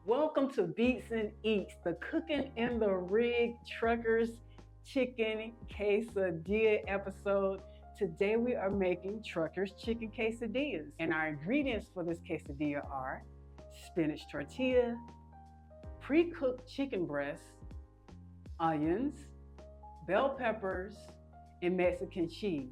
Welcome to BeatzNEatz, the cooking in the rig truckers chicken quesadilla episode. Today we are making truckers chicken quesadillas, and our ingredients for this quesadilla are spinach tortilla, pre-cooked chicken breasts, onions, bell peppers, and Mexican cheese.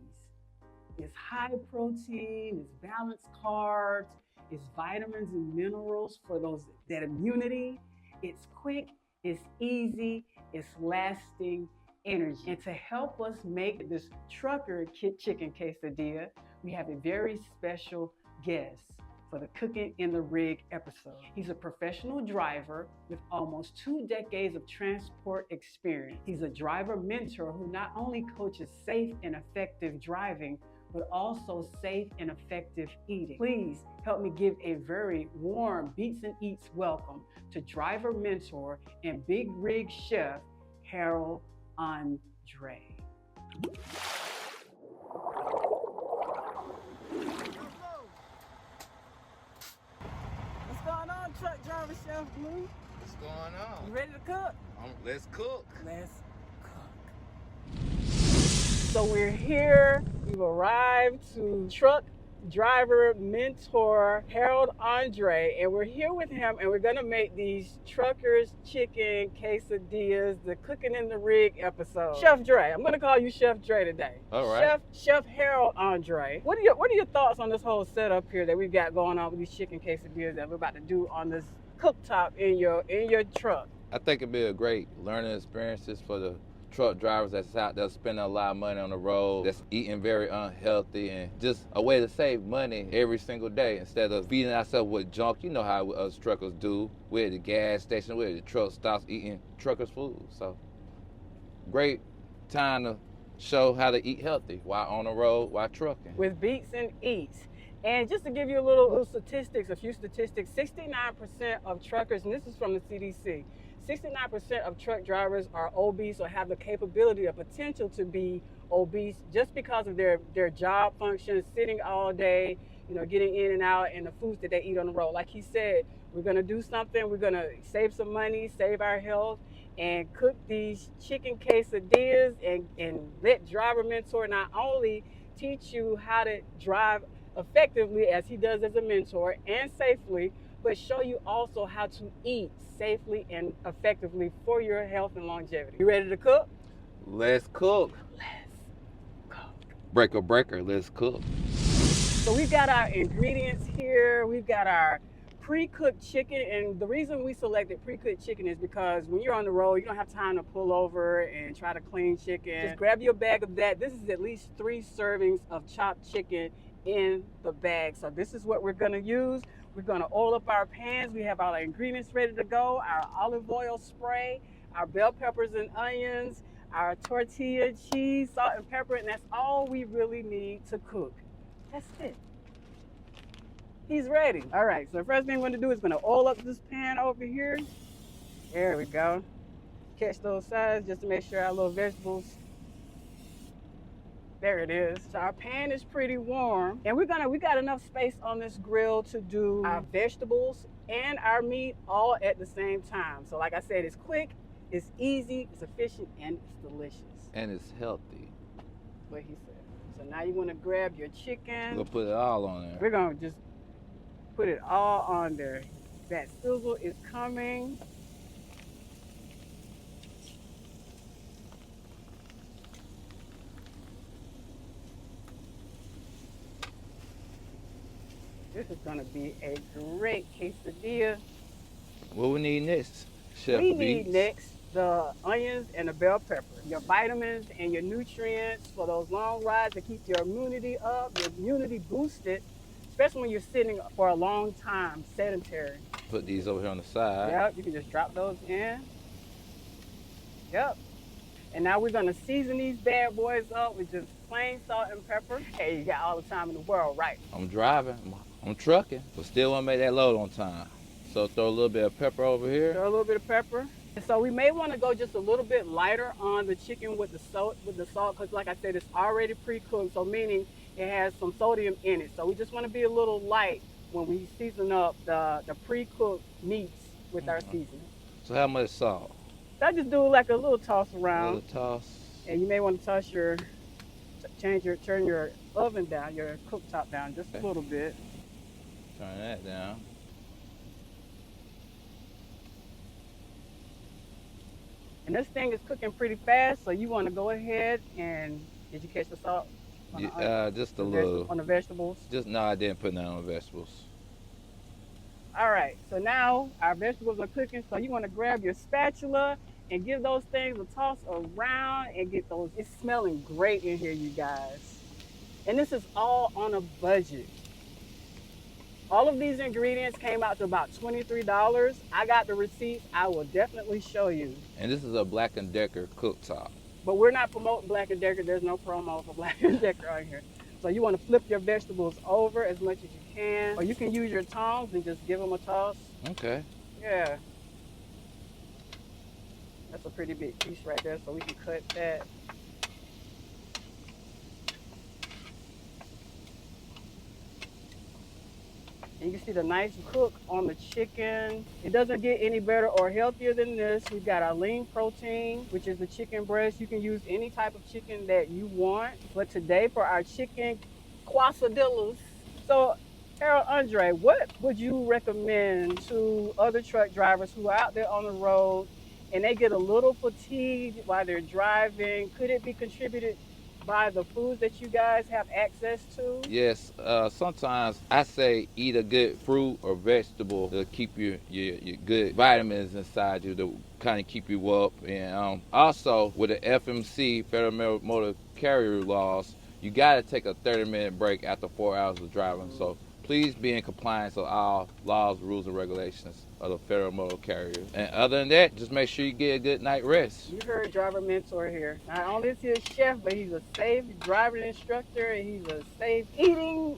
It's high protein, it's balanced carbs, it's vitamins and minerals for that immunity. It's quick, it's easy, it's lasting energy. And to help us make this trucker chicken quesadilla, we have a very special guest for the Cooking in the Rig episode. He's a professional driver with almost 2 decades of transport experience. He's a driver mentor who not only coaches safe and effective driving, but also safe and effective eating. Please help me give a very warm BeatzNEatz welcome to driver mentor and big rig chef, Harold André. What's going on, truck driver chef Blue? What's going on? You ready to cook? Let's cook. Let's cook. So we're here. We've arrived to truck driver mentor Harold André, and we're here with him, and we're gonna make these truckers chicken quesadillas, the Cooking in the Rig episode. Chef Dre, I'm gonna call you Chef Dre today. All right. Chef Harold André. What are your thoughts on this whole setup here that we've got going on with these chicken quesadillas that we're about to do on this cooktop in your truck? I think it'd be a great learning experiences for the truck drivers that's out there spending a lot of money on the road, that's eating very unhealthy, and just a way to save money every single day instead of feeding ourselves with junk. You know how us truckers do. We're at the gas station, we're at the truck stops eating truckers' food. So great time to show how to eat healthy while on the road, while trucking. With BeatzNEatz. And just to give you a few statistics, 69% of truckers, and this is from the CDC, 69% of truck drivers are obese or have the capability or potential to be obese just because of their job functions, sitting all day, getting in and out, and the foods that they eat on the road. Like he said, we're gonna do something, we're gonna save some money, save our health, and cook these chicken quesadillas and let Driver Mentor not only teach you how to drive effectively as he does as a mentor and safely, but show you also how to eat safely and effectively for your health and longevity. You ready to cook? Let's cook. Let's cook. Breaker, let's cook. So we've got our ingredients here. We've got our pre-cooked chicken, and the reason we selected pre-cooked chicken is because when you're on the road, you don't have time to pull over and try to clean chicken. Just grab your bag of that. This is at least 3 servings of chopped chicken in the bag. So this is what we're gonna use. We're gonna oil up our pans. We have all our ingredients ready to go, our olive oil spray, our bell peppers and onions, our tortilla, cheese, salt and pepper, and that's all we really need to cook. That's it. He's ready. All right, so the first thing we're gonna do is gonna oil up this pan over here. There we go. Catch those sides just to make sure our little vegetables. There it is. So our pan is pretty warm, and we got enough space on this grill to do our vegetables and our meat all at the same time. So like I said, it's quick, it's easy, it's efficient, and it's delicious. And it's healthy. What he said. So now you want to grab your chicken. We'll put it all on there. We're gonna just put it all on there. That sizzle is coming. This is gonna be a great quesadilla. What we need next, Chef We Beatz? need next the onions and the bell pepper. Your vitamins and your nutrients for those long rides to keep your immunity up, your immunity boosted, especially when you're sitting for a long time, sedentary. Put these over here on the side. Yep, you can just drop those in. Yep. And now we're gonna season these bad boys up with just plain salt and pepper. Hey, you got all the time in the world, right? I'm driving, I'm trucking, but still want to make that load on time. So throw a little bit of pepper over here. Throw a little bit of pepper. And so we may want to go just a little bit lighter on the chicken with the salt, because like I said, it's already pre-cooked, so meaning it has some sodium in it. So we just want to be a little light when we season up the pre-cooked meats with our seasoning. So how much salt? I just do like a little toss A around. little toss. And you may want to toss turn your oven down, your cooktop down just a little bit. Turn that down. And this thing is cooking pretty fast, so you want to go ahead and, did you catch the salt? Just a little. On the vegetables? No, I didn't put none on the vegetables. All right, so now our vegetables are cooking, so you want to grab your spatula and give those things a toss around and get those. It's smelling great in here, you guys. And this is all on a budget. All of these ingredients came out to about $23. I got the receipts. I will definitely show you. And this is a Black & Decker cooktop. But we're not promoting Black & Decker. There's no promo for Black & Decker on here. So you want to flip your vegetables over as much as you can. Or you can use your tongs and just give them a toss. Okay. Yeah. That's a pretty big piece right there, so we can cut that. And you can see the nice cook on the chicken. It doesn't get any better or healthier than this. We've got our lean protein, which is the chicken breast. You can use any type of chicken that you want. But today for our chicken quesadillas. So, Harold, Andre, what would you recommend to other truck drivers who are out there on the road and they get a little fatigued while they're driving? Could it be contributed by the foods that you guys have access to? Yes, sometimes I say eat a good fruit or vegetable to keep your good vitamins inside you to kind of keep you up. And also with the FMC, Federal Motor Carrier laws, you got to take a 30-minute break after 4 hours of driving. So please be in compliance with all laws, rules, and regulations of the Federal Motor Carrier. And other than that, just make sure you get a good night rest. You heard Driver Mentor here. Not only is he a chef, but he's a safe driving instructor, and he's a safe eating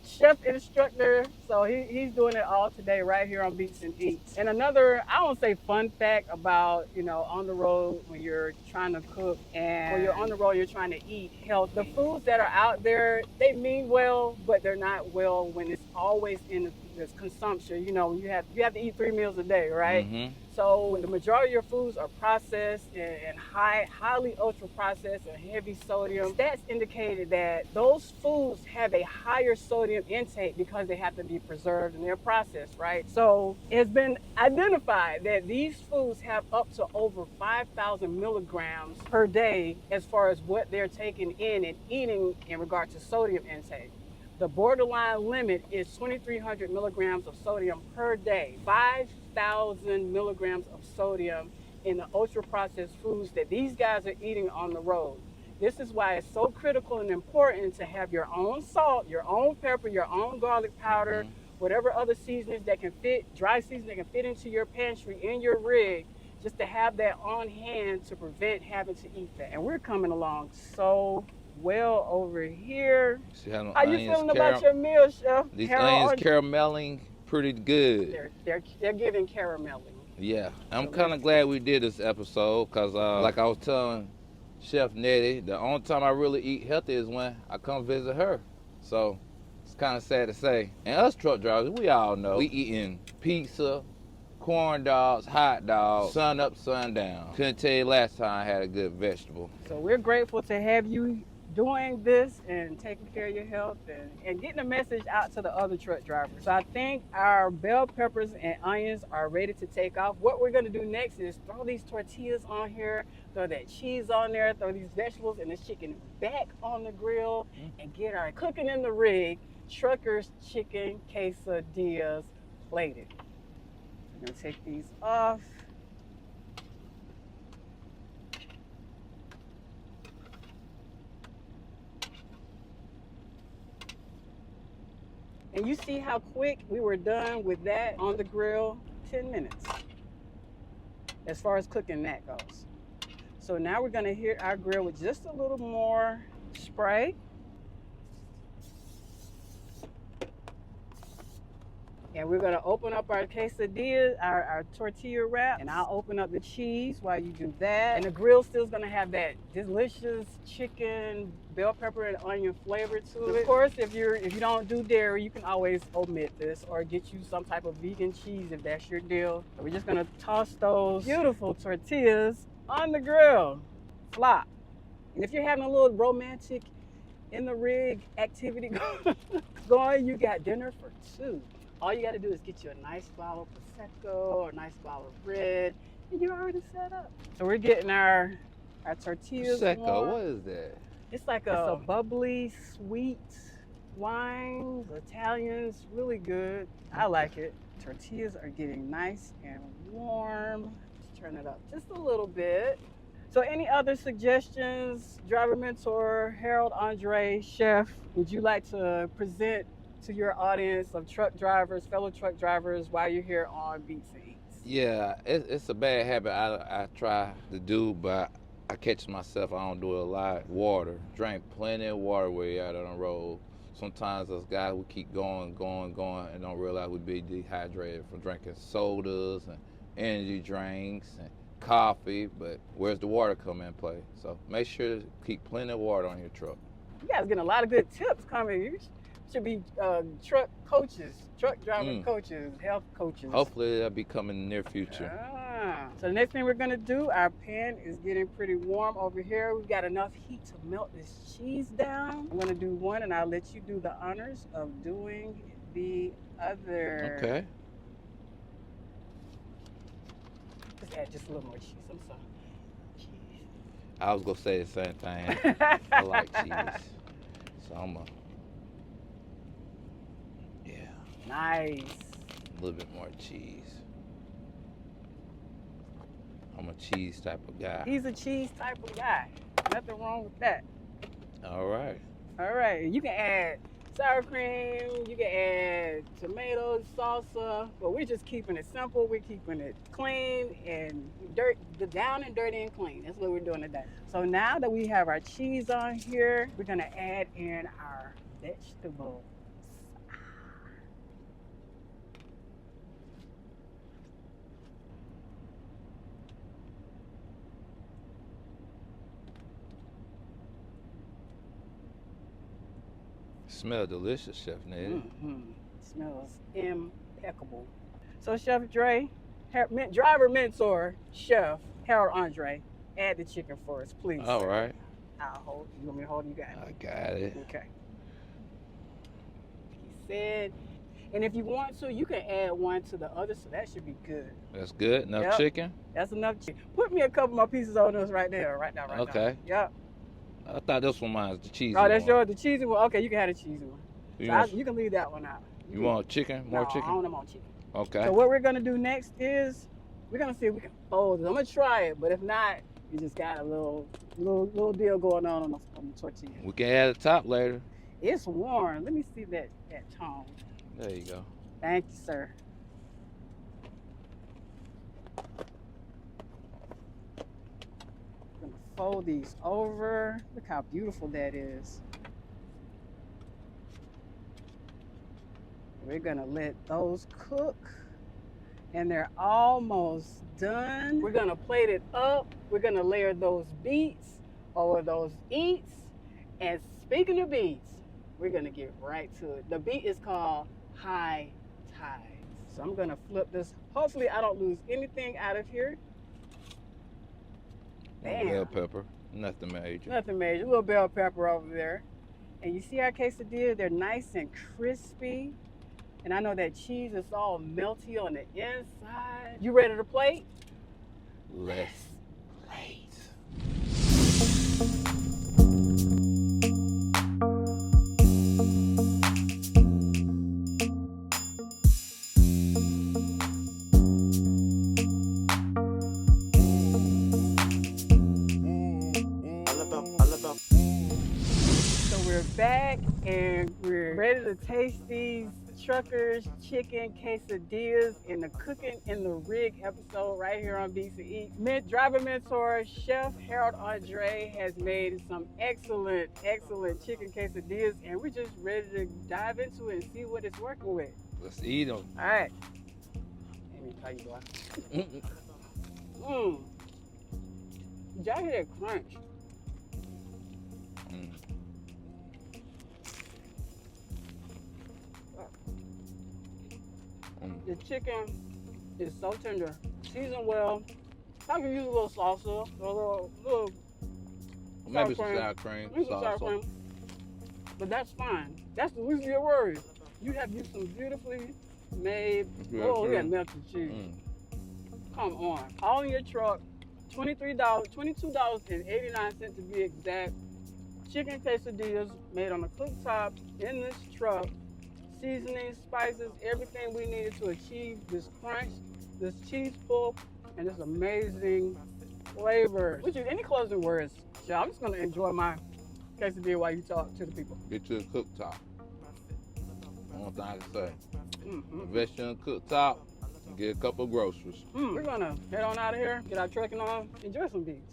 chef instructor. So he's doing it all today right here on BeatzNEatz. And another, I won't say fun fact about, on the road when you're trying to cook and when you're on the road, you're trying to eat healthy. The foods that are out there, they mean well, but they're not well when it's always in this consumption. You have to eat 3 meals a day, right? Mm-hmm. So when the majority of your foods are processed and highly ultra processed and heavy sodium, stats indicated that those foods have a higher sodium intake because they have to be preserved and they're processed, right? So it's been identified that these foods have up to over 5,000 milligrams per day as far as what they're taking in and eating in regard to sodium intake. The borderline limit is 2,300 milligrams of sodium per day. 5,000 milligrams of sodium in the ultra-processed foods that these guys are eating on the road. This is why it's so critical and important to have your own salt, your own pepper, your own garlic powder, whatever other seasonings that can fit, dry seasoning that can fit into your pantry, in your rig, just to have that on hand to prevent having to eat that. And we're coming along so well over here. How you feeling about your meal, Chef? These onions caramelling pretty good. They're giving caramelling. Yeah, I'm kind of glad we did this episode because like I was telling Chef Nettie, the only time I really eat healthy is when I come visit her. So it's kind of sad to say. And us truck drivers, we all know we eating pizza, corn dogs, hot dogs, sun up, sun down. Couldn't tell you last time I had a good vegetable. So we're grateful to have you doing this and taking care of your health and getting a message out to the other truck drivers. So I think our bell peppers and onions are ready to take off. What we're gonna do next is throw these tortillas on here, throw that cheese on there, throw these vegetables and this chicken back on the grill and get our cooking in the rig, truckers chicken quesadillas plated. I'm gonna take these off. And you see how quick we were done with that on the grill? 10 minutes, as far as cooking that goes. So now we're gonna hit our grill with just a little more spray. And we're gonna open up our quesadilla, our tortilla wrap, and I'll open up the cheese while you do that. And the grill still's gonna have that delicious chicken, bell pepper, and onion flavor to it. Of course, if you don't do dairy, you can always omit this or get you some type of vegan cheese if that's your deal. So we're just gonna toss those beautiful tortillas on the grill. Flop. And if you're having a little romantic in the rig activity going, you got dinner for two. All you got to do is get you a nice bottle of Prosecco or a nice bottle of red, and you're already set up. So we're getting our tortillas. Prosecco, what is that? It's like a bubbly, sweet wine. Italians, really good. I like it. Tortillas are getting nice and warm. Let's turn it up just a little bit. So any other suggestions, driver mentor, Harold, Andre, chef, would you like to present to your audience of truck drivers, fellow truck drivers, while you're here on BeatzNEatz? Yeah, it's a bad habit I try to do, but I catch myself, I don't do it a lot. Water. Drink plenty of water while you're out on the road. Sometimes us guys, we keep going, and don't realize we be dehydrated from drinking sodas and energy drinks and coffee, but where's the water come in play? So make sure to keep plenty of water on your truck. You guys getting a lot of good tips coming. You should be truck coaches, truck driver coaches, health coaches. Hopefully that'll be coming in the near future. So the next thing we're gonna do, our pan is getting pretty warm over here. We've got enough heat to melt this cheese down. I'm gonna do one, and I'll let you do the honors of doing the other. Okay. Just add just a little more cheese. I'm sorry. Cheese. I was gonna say the same thing. I like cheese, so I'm gonna. Yeah. Nice. A little bit more cheese. I'm a cheese type of guy. He's a cheese type of guy. Nothing wrong with that. All right. All right. You can add sour cream. You can add tomatoes, salsa. But we're just keeping it simple. We're keeping it clean and down and dirty and clean. That's what we're doing today. So now that we have our cheese on here, we're gonna add in our vegetables. Smell delicious, Chef Ned. Smells impeccable. So Chef Dre, driver mentor, Chef Harold Andre, add the chicken for us, please. All right. I'll hold. You want me to hold? You got it. I got it. Okay. He said, and if you want to, you can add one to the other, so that should be good. That's good. Enough chicken? That's enough chicken. Put me a couple more pieces on this right there, right now. Okay. Yep. I thought this one was the cheesy Oh, that's one. yours, the cheesy one? Okay, you can have the cheesy one. You can leave that one out. You want chicken? More chicken? I don't want chicken. Okay. So what we're going to do next is we're going to see if we can fold it. I'm going to try it, but if not, you just got a little deal going on the tortilla. We can add the top later. It's warm. Let me see that tone. There you go. Thank you, sir. I'm going to fold these over. Look how beautiful that is. We're gonna let those cook, and they're almost done. We're gonna plate it up. We're gonna layer those beets over those eats. And speaking of beets, we're gonna get right to it. The beet is called high tide. So I'm gonna flip this. Hopefully I don't lose anything out of here. Bam. Bell pepper, nothing major. Nothing major, a little bell pepper over there. And you see our quesadilla, they're nice and crispy. And I know that cheese is all melty on the inside. You ready to plate? Let's plate. So we're back and we're ready to taste these truckers chicken quesadillas in the Cooking in the Rig episode right here on BeatzNEatz. Driver mentor Chef Harold Andre has made some excellent chicken quesadillas, and we're just ready to dive into it and see what it's working with. Let's eat them. All right. Let me tell you what. Did y'all hear that crunch? The chicken is so tender, seasoned well. I can use a little salsa, a little Maybe sour some sour cream, maybe some sour salsa. cream. But that's fine. That's the least of your worries. You have used some beautifully made. Oh, look at melted cheese. Come on, all in your truck. $22.89 to be exact. Chicken quesadillas made on the cooktop in this truck. Seasonings, spices, everything we needed to achieve this crunch, this cheese pull, and this amazing flavor. Any closing words? Yeah, I'm just gonna enjoy my quesadilla while you talk to the people. Get to the cooktop. One thing I can say. Invest in the cooktop and get a couple of groceries. We're gonna head on out of here, get our trucking on, enjoy some beats.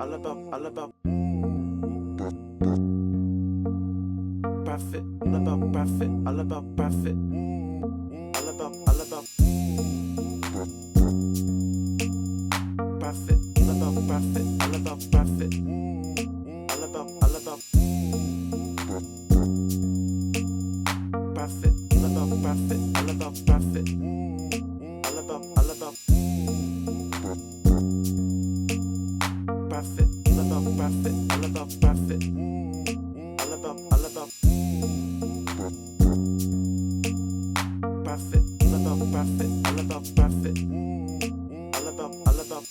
All about profit, all about profit, all about profit, all about profit, all about profit, all about profit, all about profit, all about profit, all about profit, all about profit. Profit, all about profit, all about profit, all about profit, all about profit, all about profit, all about